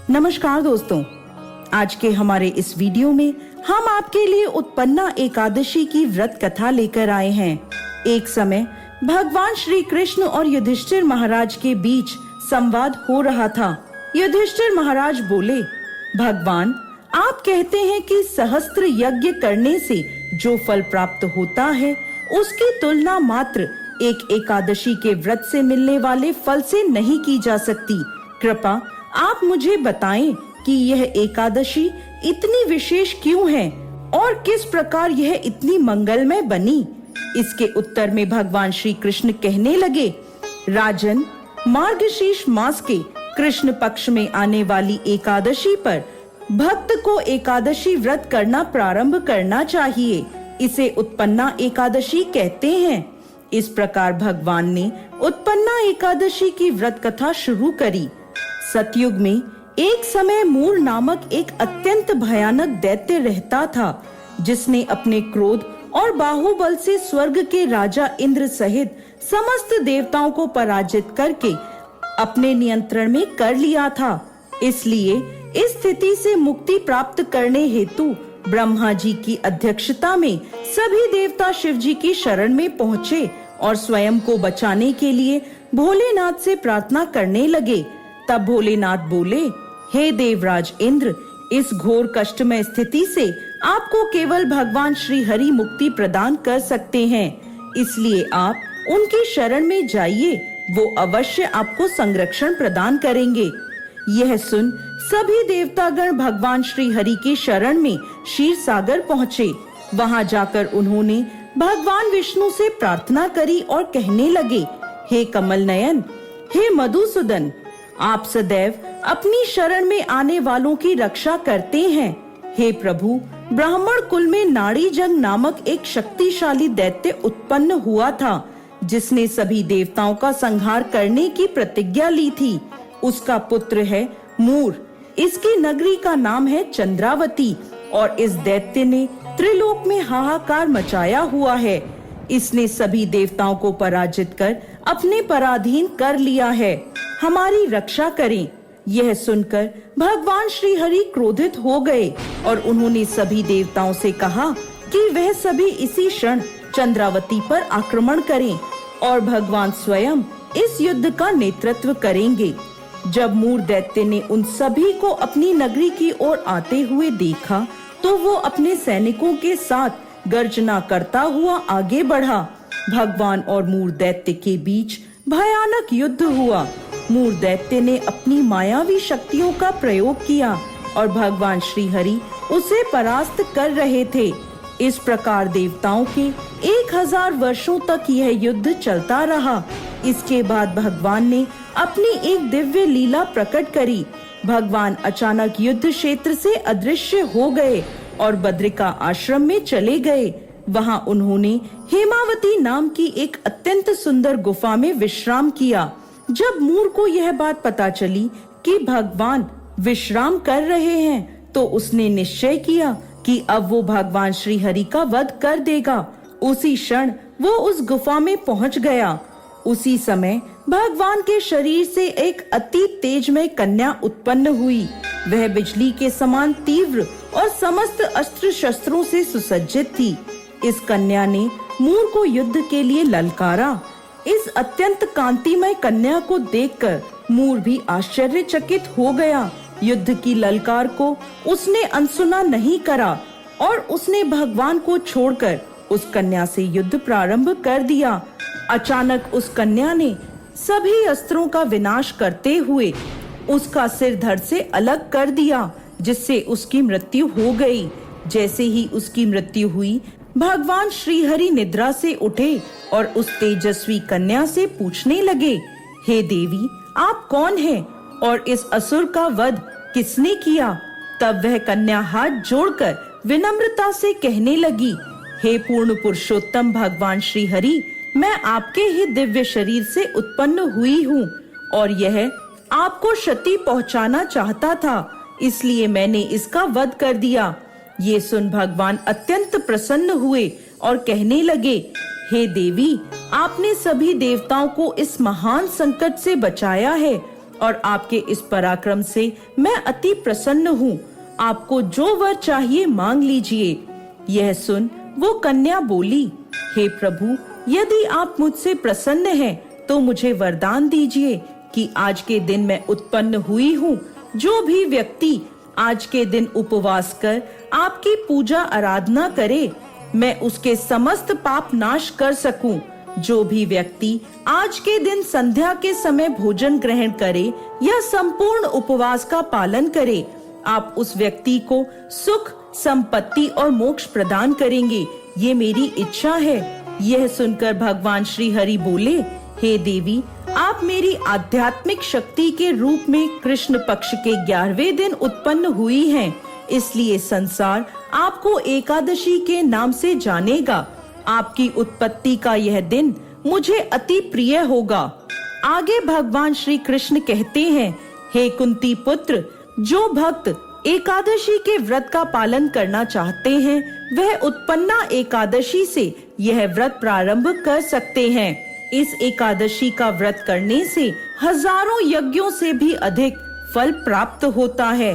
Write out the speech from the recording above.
नमस्कार दोस्तों, आज के हमारे इस वीडियो में हम आपके लिए उत्पन्ना एकादशी की व्रत कथा लेकर आए हैं। एक समय भगवान श्री कृष्ण और युधिष्ठिर महाराज के बीच संवाद हो रहा था। युधिष्ठिर महाराज बोले, भगवान, आप कहते हैं कि सहस्त्र यज्ञ करने से जो फल प्राप्त होता है उसकी तुलना मात्र एक एकादशी के व्रत से मिलने वाले फल से नहीं की जा सकती। कृपा आप मुझे बताएं कि यह एकादशी इतनी विशेष क्यों है और किस प्रकार यह इतनी मंगलमय बनी। इसके उत्तर में भगवान श्री कृष्ण कहने लगे, राजन, मार्गशीर्ष मास के कृष्ण पक्ष में आने वाली एकादशी पर भक्त को एकादशी व्रत करना प्रारंभ करना चाहिए। इसे उत्पन्ना एकादशी कहते हैं। इस प्रकार भगवान ने उत्पन्ना एकादशी की व्रत कथा शुरू करी। सतयुग में एक समय मूर नामक एक अत्यंत भयानक दैत्य रहता था, जिसने अपने क्रोध और बाहुबल से स्वर्ग के राजा इंद्र सहित समस्त देवताओं को पराजित करके अपने नियंत्रण में कर लिया था। इसलिए इस स्थिति से मुक्ति प्राप्त करने हेतु ब्रह्मा जी की अध्यक्षता में सभी देवता शिव जी की शरण में पहुँचे और स्वयं को बचाने के लिए भोलेनाथ से प्रार्थना करने लगे। तब भोलेनाथ बोले, हे देवराज इंद्र, इस घोर कष्टमय स्थिति से आपको केवल भगवान श्री हरि मुक्ति प्रदान कर सकते हैं। इसलिए आप उनकी शरण में जाइए, वो अवश्य आपको संरक्षण प्रदान करेंगे। यह सुन सभी देवतागण भगवान श्री हरि की शरण में क्षीर सागर पहुँचे। वहाँ जाकर उन्होंने भगवान विष्णु से प्रार्थना करी और कहने लगे, हे कमल नयन, हे मधुसूदन, आप सदैव अपनी शरण में आने वालों की रक्षा करते हैं। हे प्रभु, ब्राह्मण कुल में नाड़ी जंग नामक एक शक्तिशाली दैत्य उत्पन्न हुआ था, जिसने सभी देवताओं का संहार करने की प्रतिज्ञा ली थी। उसका पुत्र है मूर। इसकी नगरी का नाम है चंद्रावती और इस दैत्य ने त्रिलोक में हाहाकार मचाया हुआ है। इसने सभी देवताओं को पराजित कर अपने पराधीन कर लिया है। हमारी रक्षा करें। यह सुनकर भगवान श्री हरि क्रोधित हो गए और उन्होंने सभी देवताओं से कहा कि वह सभी इसी क्षण चंद्रावती पर आक्रमण करें और भगवान स्वयं इस युद्ध का नेतृत्व करेंगे। जब मूर दैत्य ने उन सभी को अपनी नगरी की ओर आते हुए देखा तो वो अपने सैनिकों के साथ गर्जना करता हुआ आगे बढ़ा। भगवान और मूर दैत्य के बीच भयानक युद्ध हुआ। मूर दैत्य ने अपनी मायावी शक्तियों का प्रयोग किया और भगवान श्री हरि उसे परास्त कर रहे थे। इस प्रकार देवताओं के 1000 वर्षों तक यह युद्ध चलता रहा। इसके बाद भगवान ने अपनी एक दिव्य लीला प्रकट करी। भगवान अचानक युद्ध क्षेत्र से अदृश्य हो गए और बद्रिका आश्रम में चले गए। वहाँ उन्होंने हेमावती नाम की एक अत्यंत सुंदर गुफा में विश्राम किया। जब मूर को यह बात पता चली कि भगवान विश्राम कर रहे हैं, तो उसने निश्चय किया कि अब वो भगवान श्री हरि का वध कर देगा। उसी क्षण वो उस गुफा में पहुंच गया। उसी समय भगवान के शरीर से एक अति तेजमय कन्या उत्पन्न हुई। वह बिजली के समान तीव्र और समस्त अस्त्र शस्त्रों से सुसज्जित थी। इस कन्या ने मूर को युद्ध के लिए ललकारा। इस अत्यंत कांतिमय कन्या को देखकर मूर भी आश्चर्यचकित हो गया। युद्ध की ललकार को उसने अनसुना नहीं करा और उसने भगवान को छोड़कर उस कन्या से युद्ध प्रारंभ कर दिया। अचानक उस कन्या ने सभी अस्त्रों का विनाश करते हुए उसका सिर धड़ से अलग कर दिया, जिससे उसकी मृत्यु हो गई। जैसे ही उसकी मृत्यु हुई, भगवान श्री हरि निद्रा से उठे और उस तेजस्वी कन्या से पूछने लगे, हे देवी, आप कौन हैं और इस असुर का वध किसने किया? तब वह कन्या हाथ जोड़कर विनम्रता से कहने लगी, हे पूर्ण पुरुषोत्तम भगवान श्री हरि, मैं आपके ही दिव्य शरीर से उत्पन्न हुई हूँ और यह आपको क्षति पहुँचाना चाहता था, इसलिए मैंने इसका वध कर दिया। ये सुन भगवान अत्यंत प्रसन्न हुए और कहने लगे, हे देवी, आपने सभी देवताओं को इस महान संकट से बचाया है और आपके इस पराक्रम से मैं अति प्रसन्न हूँ। आपको जो वर चाहिए मांग लीजिए। यह सुन वो कन्या बोली, हे प्रभु, यदि आप मुझसे प्रसन्न हैं तो मुझे वरदान दीजिए कि आज के दिन मैं उत्पन्न हुई हूँ, जो भी व्यक्ति आज के दिन उपवास कर आपकी पूजा आराधना करे, मैं उसके समस्त पाप नाश कर सकूं। जो भी व्यक्ति आज के दिन संध्या के समय भोजन ग्रहण करे या संपूर्ण उपवास का पालन करे, आप उस व्यक्ति को सुख, संपत्ति और मोक्ष प्रदान करेंगे। ये मेरी इच्छा है। यह सुनकर भगवान श्री हरि बोले, हे देवी, आप मेरी आध्यात्मिक शक्ति के रूप में कृष्ण पक्ष के 11वें दिन उत्पन्न हुई हैं, इसलिए संसार आपको एकादशी के नाम से जानेगा। आपकी उत्पत्ति का यह दिन मुझे अति प्रिय होगा। आगे भगवान श्री कृष्ण कहते हैं, हे कुंती पुत्र, जो भक्त एकादशी के व्रत का पालन करना चाहते हैं, वह उत्पन्ना एकादशी से यह व्रत प्रारंभ कर सकते हैं। इस एकादशी का व्रत करने से हजारों यज्ञों से भी अधिक फल प्राप्त होता है।